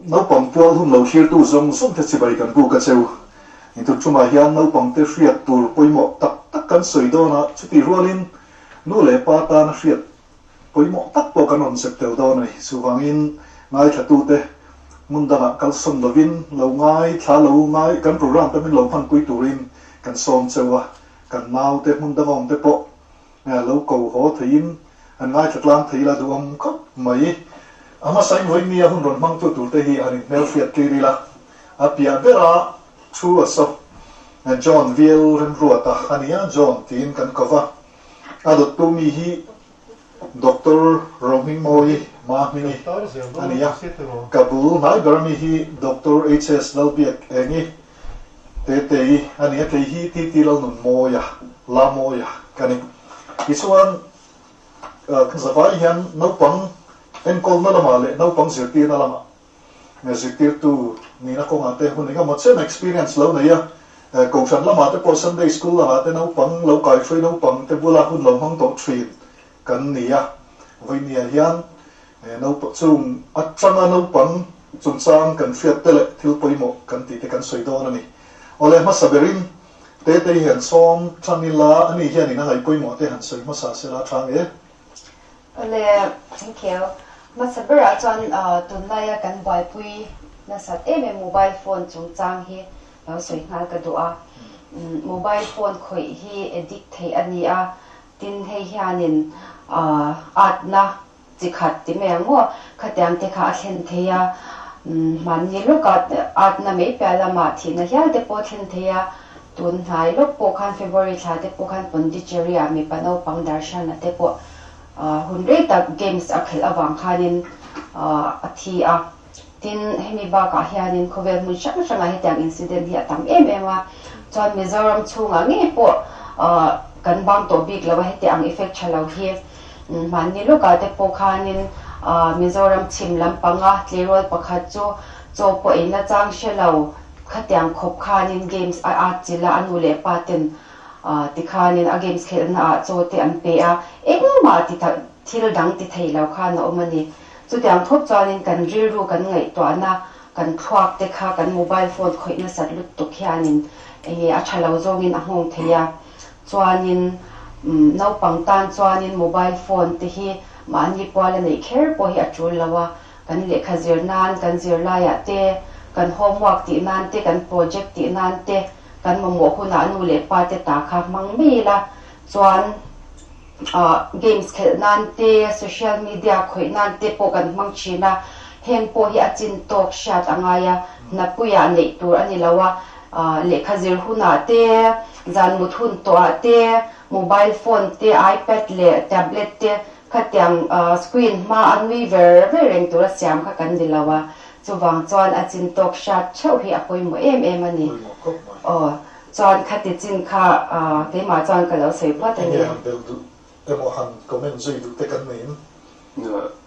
no pang pual hum lo hir tu zong som the chibai kan bu ka cheu ni tu chuma hian no pang te hriat tur poimo tak tak kan soi do na chuti rualin nu le pa ta na hriat poimo tak po kan on sep tel do nei suwangin ngai thatu te mundana kal som lovin lo ngai thla lo ngai kan program ta min lo phan pui turin kan som chewa kan mau te mundangong te po lo ko ho thein an ngai thlatlang theila duam khop mai ama sai moi mi a hun ron mang tu tur te hi ani mel fiat kiri la apia bera chu aso John Vil ren ruata ania John tin kan kova adot tu mi hi Dr. Roming Moi ma mi ania Kabul mai garmi hi Dr. HS Lalbiak engi te ania te hi ti ti lal nun moya la moya kani isuan kan savai hian no pang en kol na lama le no pang zirtir na lama me zirtir tu ni na ko ngate hun nga mo chen experience lo na ya ko san lama te po Sunday school lama te no pang lo kai free no pang te bula hun lo hang to train kan ni ya voi ni hian no po chung at changa no pang chung sang kan fiat te le thil poimo kan ti te kan soi do na ni ole ma saberin te hian som chanila ani hian ni na ngai poimo te han soi ma sa se la thang e ole thank you masabera chuan tunlaya kan bai pui na sat mobile phone chung chang hi lo soi ngal ka du a mobile phone khoi hi edit thei ani a tin hei hianin at na chikhat ti me ngo khatyang te kha thlen theya man ni lo ka at na me pala ma thi na hial te po thlen theya tun hai lo po khan February tha te po khan Pondicherry a mi pano pang darshan na te po hundred tak games akhel awang khanin athi a tin hemi ba ka hianin khovel mun shang shang a hetang incident hi atam a chuan Mizoram chunga nge po kan bang to big lawa hetang effect chalo hi man ni lo ka te po khanin Mizoram chim lampanga tlerol pakhat cho po ina chang shelo khatyang khop khanin games a chila anu le paten tikhanin a games khel na cho te an pe a engma ti thil dang ti thei lo kha na omani chutiang thop chanin kan rilru kan ngai to ana kan thwak te kha kan mobile phone khoina sat lut to khianin a thalo zongin a hong theya chuanin no pangtan chuanin mobile phone te hi mani pawla nei kher po hi atul lawa kan lekha zirnan kan zirlaya te kan homework ti nan te kan project ti nan te kan mo huna nu le pa te ta kha mangmi la chuan games khel nan te social media khoi nan te po kan mang china heng po hi achin talk shat angaya na puya nei tur ani lawa lekha zir huna te zan muthun to te mobile phone te ipad le tablet te khatyang screen ma anwi ver reng tur siam kha kan dilawa chuwang chuan achin talk shat cheu hi apoi mo em ani chuan khati chin kha keima chuan kalo sei phat ani emo han comment zui du te kan nin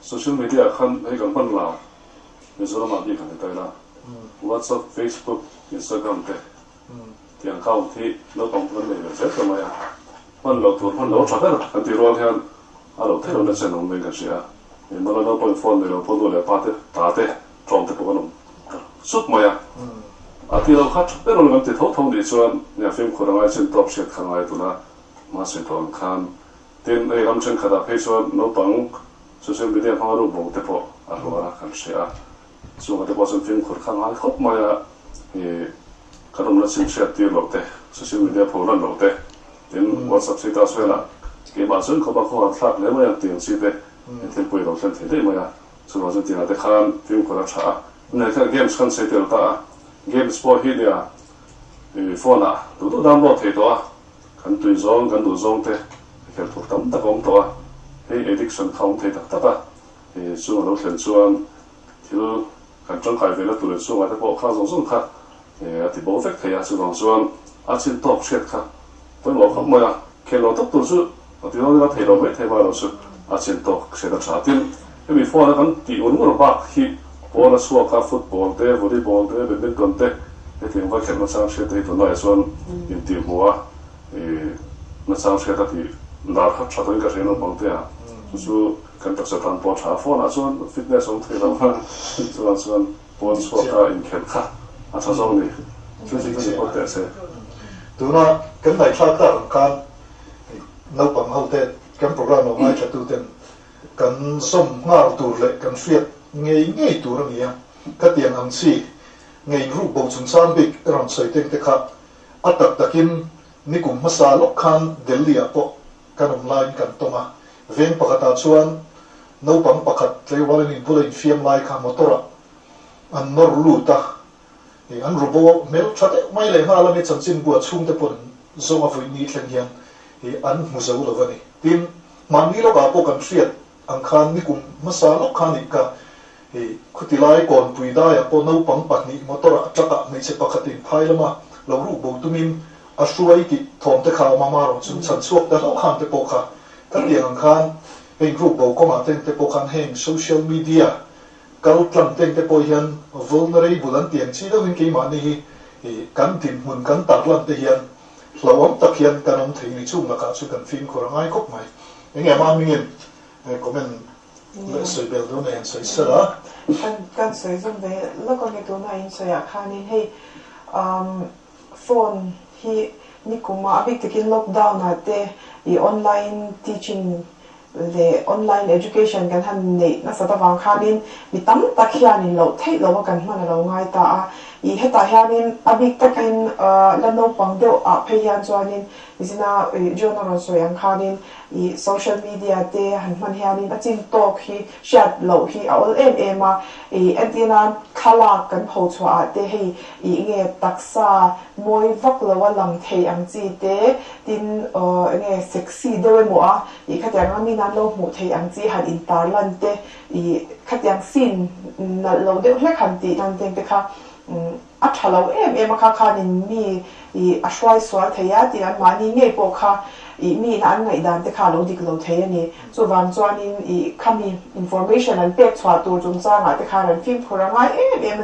social media khan hei kan pan la mizoram abi kan tai la WhatsApp Facebook Instagram te tiang account thi lo tong kan le se ka maya pan lo tur pan lo thata kan ti rol hian alo the lo na chen ong me ka sia ni ma lo point phone le lo pho do le pa te ta te trom te ko no sut maya ati lo khat pero lo te tho tho ni chuan ya film khorangai chen top set khangai tu na ma se ton khan tin ei ram chen khada phei chuan no pang social media phang ro bo te pho a ro ra kan sia chu ma te po san film khur khangai khop maya e kadam la chen chat ti lo te social media pho lan lo te tin WhatsApp se ta swela ke ba sun ko ba ko thak le ma ya tin si te tin pui lo chen the de ma ya chu ma san ti na te khan film khur tha na ka games khan se te ta games po hi dia e phone a tu download the to a kan tui zong kan du zong te kel tu tam ta kong to a he addiction khong the tak ta e chu lo thlen chuan thil kan chang khai vela tu le chu ma te po kha zong zong kha e ati bo fek thaya chu dong chuan a chin top shet kha poi lo khop ma ke lo tak tu chu ati lo ga thei lo me thei ba lo chu a chin top se da cha tin e mi phone kan ti un mo ba hi po na suwa ka football te volleyball te badminton te e tin va khel na sang shet te to na chuan in ti huwa e na sang shet ati dar khat cha toin ka reno bang te a chu kan tak sa tan po cha phone a chuan fitness ong thei lo ha chuan po suwa ka in khel kha a cha zong ni chu chi ko te se tu na kan nai thak ta kan no pang ho te kan program no mai cha tu ten kan som ngal tur le kan fiat ngei tur ni ya ka tiang ang chi ngei ru bo chung san big ram sai teng te kha atak takin ni kum masa lok khan delhi a po kan online kan tonga ven pakata chuan no pang pakhat tlewal ni bulin fiam lai kha motora an nor lu ta e an robo mel thate mai le ma la ni chanchin bua chung te pon zong a voi ni thleng hian e an muzo lo wani tin mangi lo ka po kan fiat ang khan ni kum masa lok khan ni ka e khutilai kon puida ya po no pang pakni motora chaka mai che pakhatin phailama lo ru bo tumin ashuai ki thom te kha mama ro chun chan chuak ta lo khan te po kha ka tiang khan heng ru bo ko ma teng te po khan heng social media kal tlang teng te po hian vulnerable an tiang chi do hin ke ma ni e kan tin mun kan tar lan te hian hlawam tak hian kanom thei ni chung la ka chu kan fin khorangai kop mai enge ma mingin comment le soi bel do ne soi sara kan soi zum ve la ko nge to na in soi a khanin hei phone hi ni kuma abik tekin lockdown ate I online teaching the online education kan han nei na sata wang khanin mi tam tak hianin lo thei lo kan man lo ngai ta a I heta hianin abik takin la no pang deuh a pheian chuanin isina journal so yang khanin I social media te han man hianin achin talk hi chat lo hi all ma I antina khala kan ho chwa te hei I nge taksa moi vak lo walang thei ang chi te tin nge sexy de mo a I khatyang mi nan lo mu thei ang chi han in tar lan te I khatyang sin na lo de hlek han ti nan teng te kha a thalo ma kha khanin mi I ashwai swal theya ti an mani nge po kha I mi na an ngai dan te kha lo dik lo thei ani so wang chuanin I khami information an pek chwa tur chung cha nga te kha ran film khoranga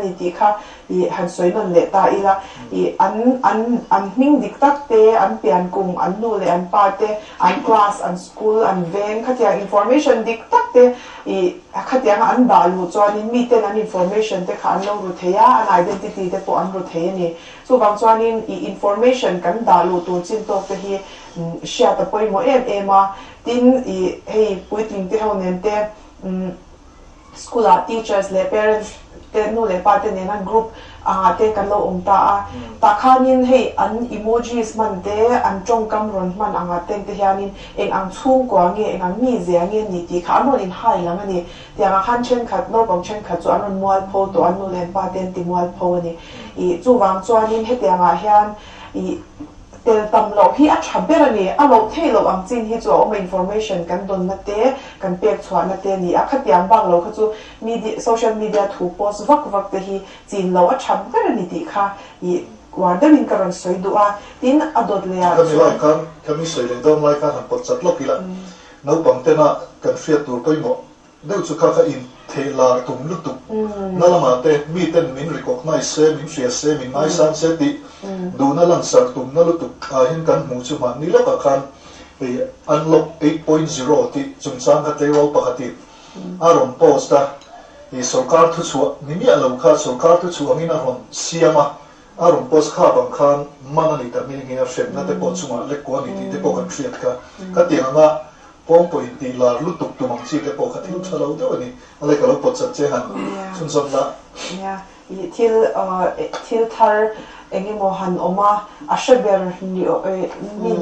ni ti kha I han soinon le ta ila I an ming dik tak te an pian kung an nu le an pa te an class an school an ven khatia information dik tak te I khatia an da lu chuanin mi te an information te kha an lo ru theya an identity te po an ru thei ani so wang chuanin I information kan da lu tur chin tok te hi share ta poi mo ma tin I hei puiting te ho nen te school teachers le parents te nu le pa te ne na group te kan lo ta ta khanin hei an emojis man te an chong kam ron man anga te hianin eng ang chung kwa nge eng ang mi ze ange ni ti kha no in hai lang ani ti anga khan chen khat no bang chen khat chu an mual pho to an nu le pa ten ti mual pho ani I chu wang chuanin he te anga hian I tel tam lo hi a thaber ani a lo thei lo ang chin hi chu om information kan don na te kan pek chwa na te ni a khatiam bang lo kha chu media social media thu post vak te hi chin lo a thaber ani ti kha I wardamin karon soi du a tin adot le a kami lai kan kami soi le don lai kan han pot chat lo pila no pang te na kan fiat tur koi mo deu chu kha in thela tum lu tu na lama te mi ten min recognize se min share se min nai san se ti du na lang sar tum na lu tu a hin kan mu chu man ni lo ka khan unlock 8.0 ti chung sang ka te ro pa khati aron posta I sarkar thu chu ni mi alo kha sarkar thu chu angina ron siama aron post kha bang khan manani ta mi ngi a shem na te po chunga le ko ni ti te po kan triat ka ti anga pom po in ti la lu tuk tu mang chi te po ka thil chalo de ani ale ka lo pot chat che han chun som la ya I til thar engi mohan oma ashaber ni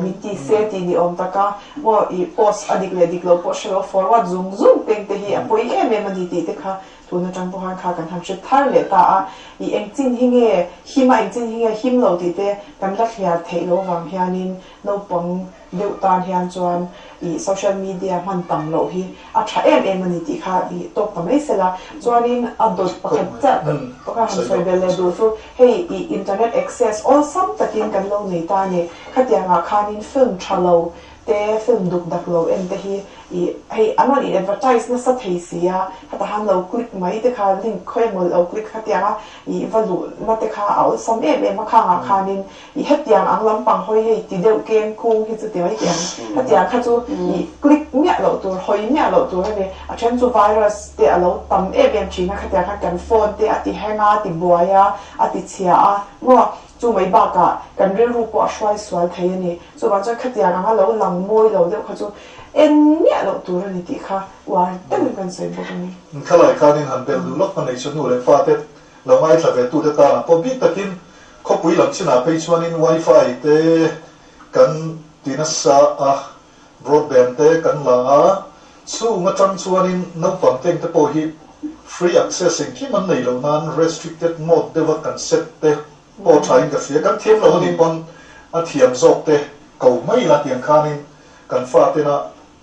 mi ti se ti ni om taka mo I post adik le dik lo po shelo forward zoom peng te hi apoi em mani ti te kha tuna chang po han kha kan ham che thar le ta a I eng chin hinge hima eng chin hinge him lo ti te kan la khia thei lo wang hianin no pong deu tan hian chuan I social media man tam lo hi a tha em mani ti kha I tok tam ei sela chuanin adot pakhat cha pakha han soi bel le do so hey I internet access all some takin kan lo nei ta ni khatia nga khanin film thalo te film duk dak lo en te hi I hey anon I advertise na sa thei sia hata han lo click mai te kha link khoi mol lo click khatia nga I valu na te kha au sam em ma kha nga khanin I hetiang ang lam pang hoi hei ti deu kem kung hi chu te mai tiang hetiang kha chu I click mia lo tur hoi mia lo tur he a chen chu virus te alo tam em china khatia kha kan phone te ati hanga ti boya ati chia a ngo chu mai ba ka kan rel ru po shwai swal thei ani chu ba cha khatia nga lo lang moi lo de kha chu en mia lo tur ni ti kha wa ten kan sei bo ni khalai khanin han bel lu lok panai chu nu le fa te lo mai tha ve tu te ta po bi takin kho pui lam china pe chuanin wifi te kan tinasa a broadband te kan la chu nga chang chuanin no pang teng te po hi free accessing ki man nei lo nan restricted mode de va kan set te po thain ka fia kan them lo ni pon a thiam zok te ko mai la tiang khanin kan fa te na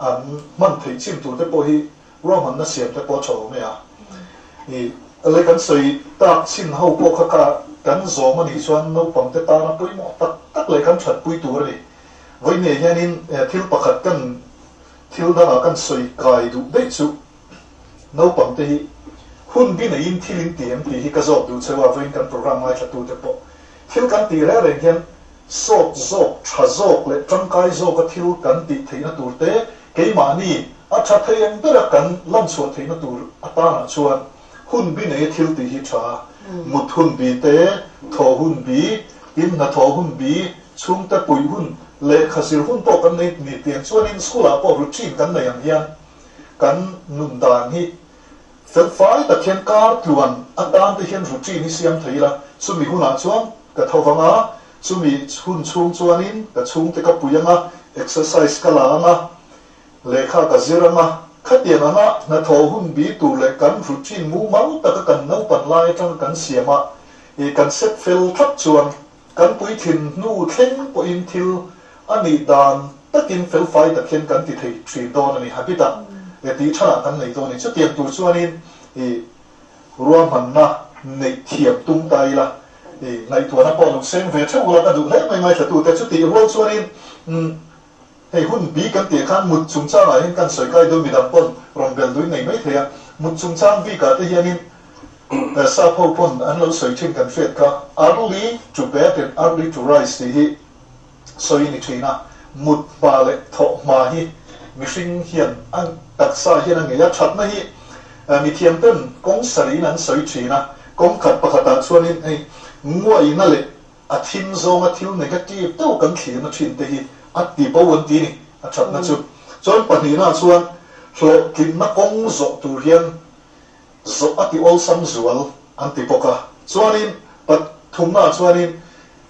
an man thei chim tu te po hi roman na siam te po cho me a ni ale kan soi ta chin ho po kha ka kan zo ma ni chuan no pang te ta na pui mo tak le kan that pui tu ri voi ne hianin thil pakhat kan thil da kan soi kai du de chu no pang te hi hun bi na in thilin tiam ti hi ka zo du chewa voin kan program mai thatu te po thil kan ti re re hian sok zok tha zok le tangkai zok ka thil kan ti theina tur te keima ni a tha theiang tera kan lam chu theina tur atana chuan hun bi ne thil ti hi tha mut hun bi te tho hun bi in na tho hun bi chung ta pui hun le khasir hun po kan nei ni tiang chuan in school a po routine kan nei ang hian kan nun dan hi fel fai ta khen kar tuan atan te hian routine ni siam theila chumi huna chuan ka thawanga chumi hun chung chuanin ka chung te ka puyanga exercise ka la anga lekha ka ziranga khatian anga na tho hun bi tu le kan routine mu mau ta ka kan no pan lai tang kan siama e kan set fel thap chuan kan pui thin nu thleng po in thil ani dan takin fel fai ta khen kan ti thei thin don ani habita e ti thana kan nei don ni chu tiam tu chuanin e ruam han na nei thiam tung tai la e ngai tu na po lu sen ve thau la ka du le mai mai thatu te chu ti ro chuanin hei hun bi kan ti khan mut chung cha ai kan soi kai do mi dam pon rom bel du nei mai thea mut chung chang vi ka te hianin sa pho pon an lo soi thin kan fet ka early to bed and early to rise ti hi soi ni thina mut ba le tho ma hi mi hring hian an tak sa hian ang ya that na hi mi thiam ten kong sari nan soi thina kong khat pakhata chuanin ei ngoi na le a thim zong a thil negative to kan thli na thin te hi at ti po won ti ni a that na chu chon pani na chuan hlo kin na kong zo tu hian zo ati ol sam zual anti poka chuanin pat thumna chuanin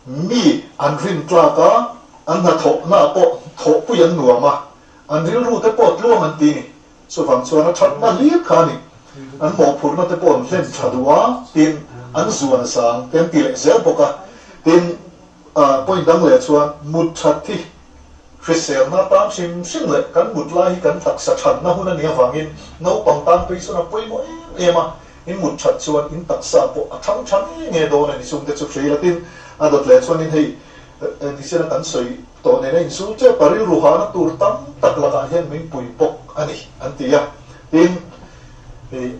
mi an rin tlaka an na tho na po tho puyan nuama an ril ru te pot luam an ti ni so wang chuan a that na li khani an mo phurna te pon len thadua tin an zuan sang ten ti le zel poka tin point dang le chuan mut that thi Krisel na tam sim le kan mut lai kan tak sa than na hun ani awangin no pang tan pe chu na poi mo ema in mut that chuan in tak sa po a thang thang nge do na ni sum te chu free latin a dot le chuan in hei ni sena kan soi to ne in su che paril ru ha na tur tam tak la ka hian min pui pok ani antia tin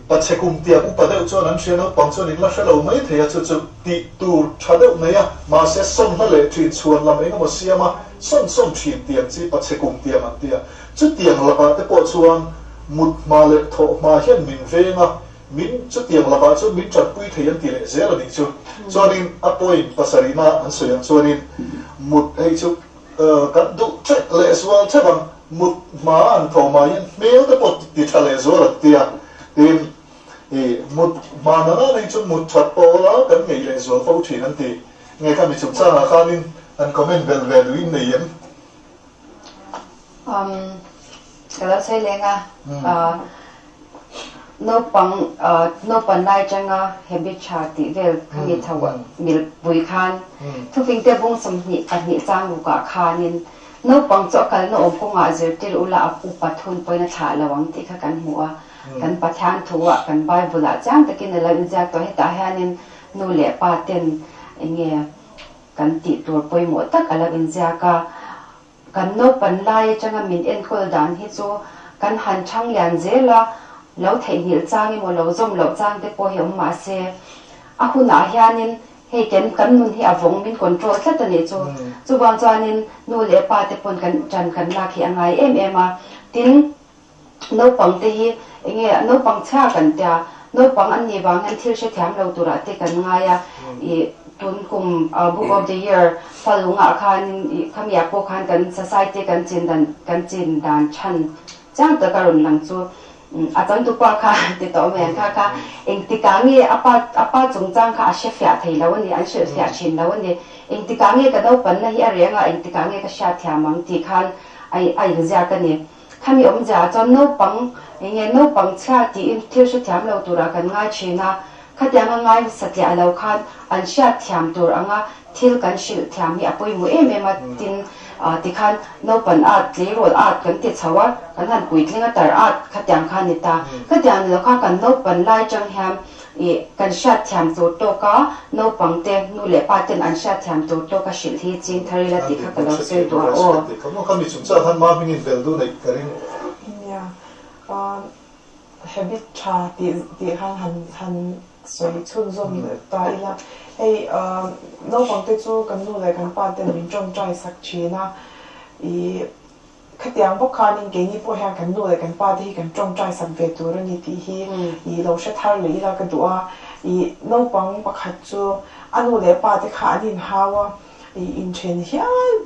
pachekum tia upa deuh chuan an hriano pang chuan in la hrelo mai theia chu chu ti tur tha deuh mai a ma se som na le thin chuan lam engemaw siama som thin tiang chi pachekum tiam an tia chu tiang laka te pawh chuan mut ma le tho ma hian min venga min chu tiang laka chu min tat pui thei an ti le zel ani chu chuanin a point pasarina an soyang chuanin mut hei chu kan du che le sual che bang mut ma an tho ma hian mel te pawh ti tha le zual at tia tin mut ma na na nei chu mut that pola kan ngei le zual fo thin an ti nge ka mi chum changa khanin an comment bel vel win nei em kalau saya lenga no pandai changa habit chati vel kami thawa mil bui khan thu fing te bung som ni pani chang ka khanin no pang cho kal no om ko nga zer tir ula apu pathun poina tha lawang ti kha kan huwa kan pathan thuwa kan bible a chang takin la injak to heta hanin nu le pa ten nge kan ti tur poi mo tak ala injaka kan no pan lai changa min en kol dan hi chu kan han thang lian zela lo thei hil changi mo lo zom lo chang te po hi ma se a huna hianin hei kan nun hi avong min control thlat ani chu wang chuanin nu le pa te pon kan la khi angai em a tin no pang te hi nge no pang cha kan tia no pang an ni wang an thil she thiam lo tura te kan ngaya I tun kum book of the year falunga khan khamia po khan kan society kan chin dan chan chang ta karun lang chu atang tu pa kha ti to men kha eng ti kangi apa chung chang kha she fya thei lo ni an she fya chin lo ni eng ti kangi ka do pan na hi arenga eng ti kangi ka sha thya mang ti khan ai ja ka ni khami om ja chon no pang enge no pang cha ti in thil she thiam lo tura kan ngai china khatyanga ngai satya lo khan an sha thiam tur anga thil kan shil thiam hi apoi mu em tin ti khan no pan art le rol art kan ti chawa kan han puitlinga tar art khatyang khan ni ta khatyang lo kha kan no pan lai chang ham kan sha thiam tur to ka no pang te nu le pa ten an sha thiam tur to ka shil hi chin thari la ti kha ka lo se to o kamu kami chumcha han ma mingin vel du nei karin ya habit cha ti han soi chun zom ta ila hey no pang te chu kan nu lai kan pa ten min chong trai sak china I khatiang bo khanin ke ni po ha kan nu lai kan pa ti kan chong trai sak ve tur ni ti hi I lo sha thar le ila ka duwa I no pang pa khat chu anu le pa te kha anin hawa I in chen hian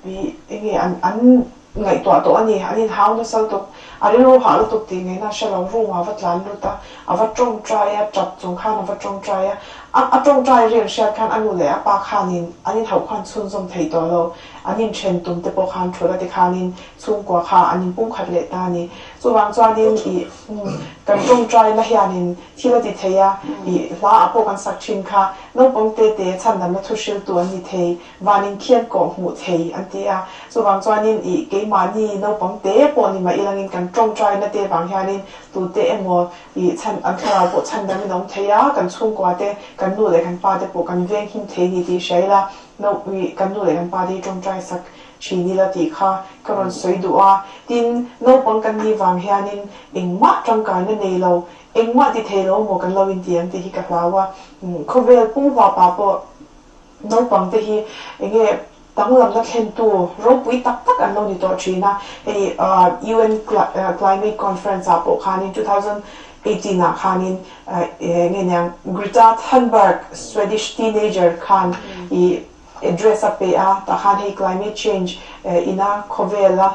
I nge an ngai to ani anin haw na sal to ari ro ha lo to ti ngai na sha lo ru ma vat lan lu ta ava chong trai a chap chung khan ava chong trai a chong trai rian sha khan anu le a pa khanin anin hau khan chun zom thei to lo anin chen tum te po khan thula te khanin chung kwa kha anin pung khat le ta ni chu wang chuanin I kan chong trai na hianin thila ti theia I la a po kan sak chin kha no pong te chan dam na thu shil tu ani thei wanin khian ko mu thei an ti a chu wang chuanin I ke ma ni no pong te po ni ma ilangin kan chong trai na te wang hianin tu te emo I chan an thara po chan dam nong theia kan chung kwa te kan nu le kan pa te po kan veng him thei ni ti shaila no kan nu le kan pa te chong trai sak chini la ti kha karon soi duwa tin no pang kan ni wang hianin engma tang kai na nei lo engma ti thei lo mo kan lo in tiam te hi ka hlawa khovel pung wa pa po no pang te hi enge tang lam na khen tu ro pui tak an lo ni to china UN climate conference a po khanin 2018 na khanin nge nyang Greta Thunberg Swedish teenager khan I address up ta khan hei climate change ina khovela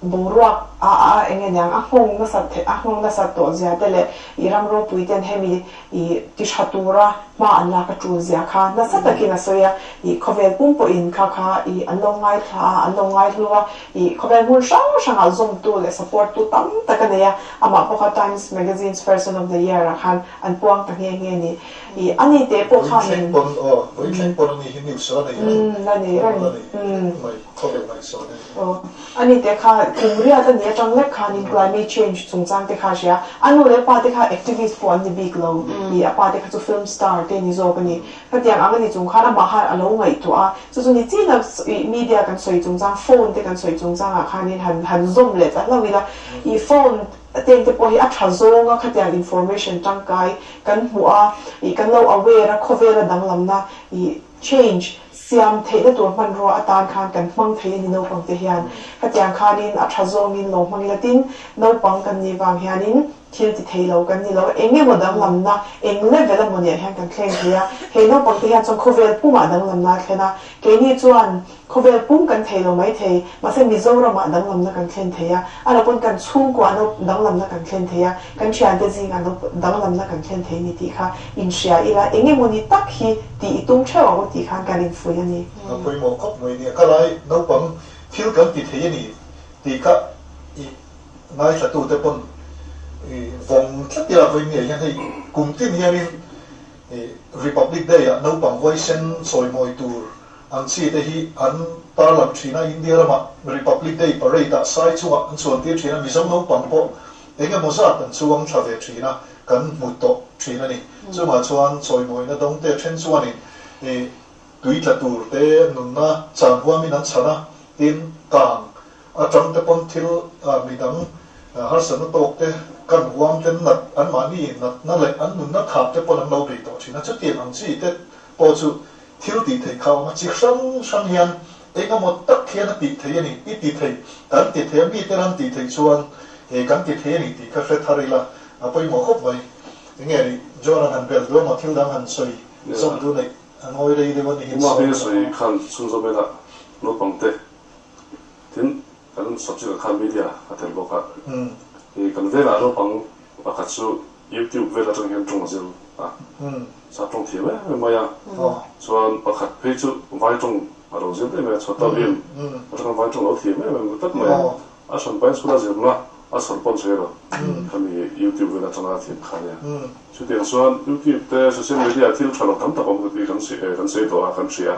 boruak engen yang ahong na sat to zia tele iram ro puiten hemi I tishatura ma anla ka tu zia kha na sataki na soya I khovel pum po in kha I anlongai lua I khovel mul shang zong tu le support tu tam takania ama Poka Times Magazine's Person of the Year khan an puang ta nge ni I ani te po kha ni voi chen pon ni hi news ra nei lani mai khovel mai so nei ani te kha kumria ta ne tang le kha ni climate change chung chang te kha sia anu le pa te kha activist po an ni big lo I apa te kha chu film star te ni zo pani ka tiang ang ni chung kha na ma ha alo ngai tu a chu ni chi na media kan soi chung chang phone te kan soi chung chang a kha ni han zoom le ta la wi la I phone tên te po hi a tha zonga kha tiang information tang kai kan hua I kan lo aware a khovela dang lam na I change siam thei na tur man ro atan khan kan hmang thei ni no pang te hian ka tiang khanin a tha zong in lo hmang latin no pang kan ni wang hianin thil ti thei lo kan ni lo enge mo dang lam na eng level mo ne hian kan thleng thia he no pang te hian chong khovel puma dang lam na thena ke ni chuan khovel pum kan thei lo mai thei ma se mizoram ma dang lam na kan thlen theia ala pon kan chung kwa no dang lam na kan thlen theia kan chian te jing an dang lam na kan thlen thei ni ti kha in sia ila enge mo ni tak hi ti itung chewa ko ti khan kan in fu yani poi mo khop moi ni ka lai no pang thil kan ti thei ni ti ka I ngai sa tu te pon vòng thắt ra với người hiện thì cùng tin hiện Republic Day à nấu bằng voi sen soi mồi tour anh chị thì anh ta làm chuyện này India mà Republic Day parade đã sai chung anh chuẩn tiếp chuyện này mình sống nấu bằng bộ cái một số anh chuông trả về chuyện này cần một tổ chuyện này chứ mà chuông soi mồi nó đông để trên chuông này tùy là tour để nung na chẳng qua mình ăn chana tin càng trong cái con thiếu mình đắng har san nó tốt thế kan huang ten nat an mani na le an nun na khap te pon an lo be to china chu tiam ang chi te po chu thil ti thei khaw ma chi sang hian enga mo tak khian ti thei ani ti thei an ti thei mi te ran ti thei chuan kan ti thei ni ti ka fe tharila apoi mo khop vai nge ri joran han bel do ma thil dang han soi som du nei angoi rei de mon ni hin ma be soi khan sun zo bela no pangte tin kan subject khan media atel boka kan vela ro pang pakatsu YouTube vela tang hian chung zil sa chung thi me maya chuan pakhat pe chu vai chung aro zil te me chota lim atang vai chung lo thi me tak me a san pai sura zil na a san pon zero kami YouTube vela tang thi khania chu te chuan YouTube te social media thil thalo tam tak om ti kan se to a kan sia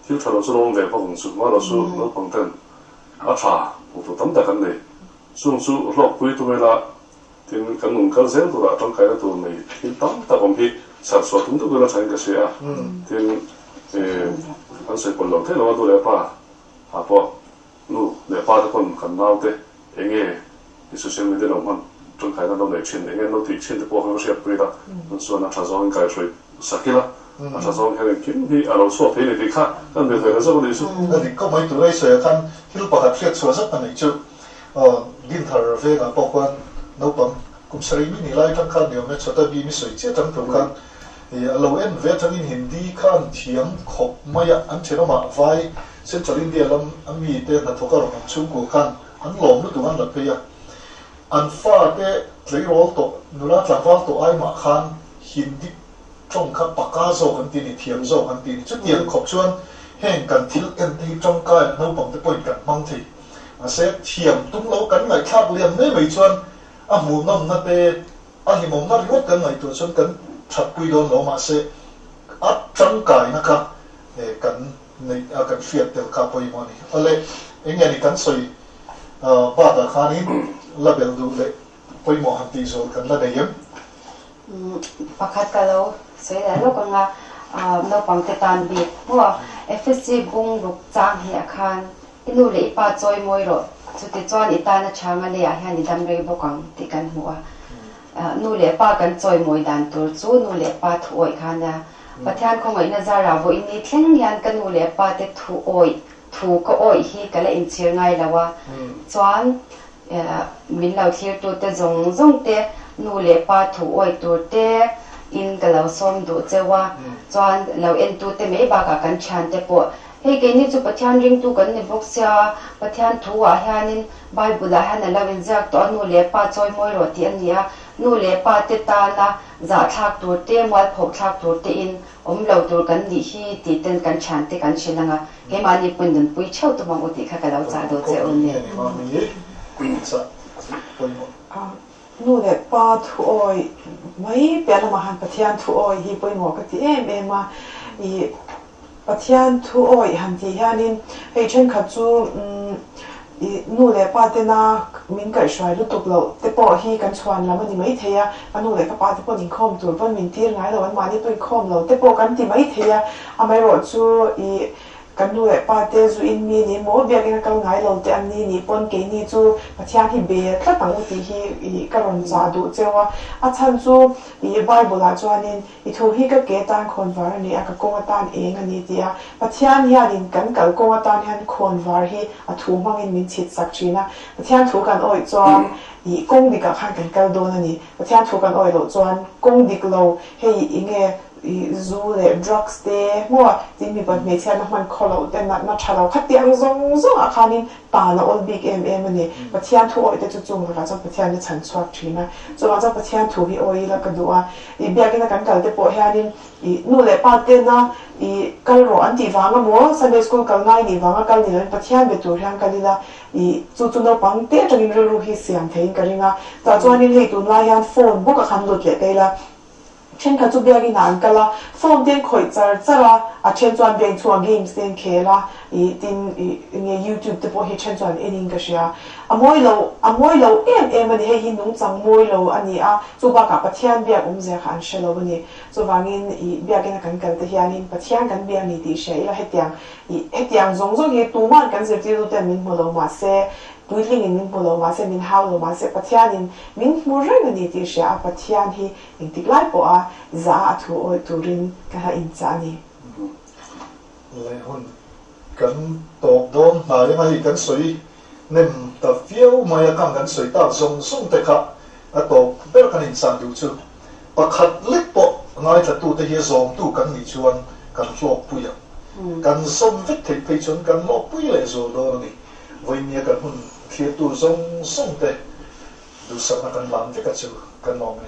thil thalo chu long ve pa hong chu ma lo su no pang ten a tha tu tam tak kan nei sung su lok pui tu mela tin kan nung kal zel tu la tong kai tu nei tin tam ta bom hi sat so tung tu la chang ka sia tin an se pon lo the lo tu le pa ha po nu le pa ta kon kan nau te enge social media lo man tong kai na lo nei chen enge no ti chen te po ho sia pui da so na cha zong kai shui sakila a cha zong he kin hi a lo so the ni ti kha kan be the zo ni su ani ko mai tu lai so ya kan hil pa khat so sa ta nei chu din thar ve ga po kwan no pam kum sari mi ni lai tang khan yo me chota bi mi soi che tang tu khan lo en ve tang in hindi khan thiam khop maya an chero ma vai central india lam ami te na thoka ro chung ko khan an lom lu tu an la pe ya an fa te tlei rol to nula tlawal to ai ma khan hindi trong kha paka zo kan ti ni thiam zo kan ti chu tiang khop chuan heng kan thil en ti trong kai no pam te point kan mang thi sẽ thiam tung lâu cắn ngày khác liền đấy mấy chuan mù nông na te hi mồm na riết cắn ngày tuần xuân cắn chặt quy đồn lâu mà sẽ trắng cài na cả cắn này cắn phiệt từ cả bồi mòn này ale anh nghe đi cắn soi ba ta khá nín là bèo đủ lệ bồi mòn hàng tỷ rồi cắn là đầy yếm pakhat ka lo soi la lo kanga no pang te tan bi mua FSC bung ruk chang hi khan inu le pa choi moi ro chu ti chuan itana changa le a hian idam rei bokang ti kan hua nu le pa kan choi moi dan tur chu nu le pa thu oi khana pathian khongai na zara bo ini thleng hian kan nu le pa te thu ko oi hi kala in chir ngai lawa chuan min lau thir tu te zong te nu le pa thu oi tur te in kalo som du chewa chuan lo en tu te me ba ka kan chan te po hei ke ni chu pathian ring tu kan ni box sia pathian thu a hianin bible a han lawin jak to anu le pa choi moi ro ti ania nu le pa te ta la za thak tur te mal phok thak tur te in lo tur kan ni hi ti ten kan chan te kan shilanga he mani pun dun pui chau tu mang uti kha ka lo cha do che on ni ma mi sa poi mo nu le pa thu oi mai pe na ma han pathian thu oi hi poi mo ka ti em ma i pathian thu oi han ti hianin hei chen kha chu nu le pa te na min kai shwai lu tuk lo te po hi kan chhuan lam ani mai theya anu le ka pa te po ning khom tur van min tir ngai lo an ma ni poi khom lo te po kan ti mai theya amai ro chu i kan nu le pa te zu in mi ni mo bia ina kal ngai lo te an ni pon ke ni chu pathian hi be tla tang ti hi i ka ron za du chewa a chan chu i bible la chuanin i thu hi ka ke tan khon var ni a ka kong tan eng ani tia pathian hianin kan kal kong tan hian khon var hi a thu mangin min chit sak china pathian thu kan oi chuan i kong dik ka khan kan kal don ani pathian thu kan oi lo chuan kong dik lo hei inge zu le drugs te mo tin mi bat me chha na man kholo te na thalo khatiang zong zong a khanin ta na all big ani pathian thu oi te chu chung la cha pathian ni chan chuak thina so la cha pathian thu hi oi la ka duwa I bia kina kan kal te po hianin I nu le pa te na I kal ro an ti wanga mo Sunday school kal ngai ni wanga kal ni len pathian be tur hian kalila I chu no pang te tangin ru hi siam thein karinga ta chuanin hei tu na hian phone book a khan lut le kaila chen ka chu bia gi nan kala phone ten khoi char chara a chen chuan beng chuan games ten khela I tin nge YouTube te po hi chen chuan ening ka sia amoi lo em ani hei hin nung chang moi lo ani a chu ba ka pathian bia ze khan shelo ani chu wangin I bia gen kan kal te hianin pathian kan bia ni ti she ila hetiang zong zong hi tu man kan ze ti lu te min mo lo ma se Puiling in min polo ma se min hau lo ma se pathian in min murang ani ti she a pathian hi in tiklai po a za a thu oi turin ka ha in cha ni le hun kan tok don na mai kan soi nem ta fiu mai kan soi ta zong sung te kha a tok ber kan in san du chu pakhat lek po ngai ta tu te hi zong tu kan ni chuan kan flok puya kan som vit thei phei chun kan lok pui le zo do ni voi nia kan hun khi tu zong sung te du sa kan lam te ka chu kan mong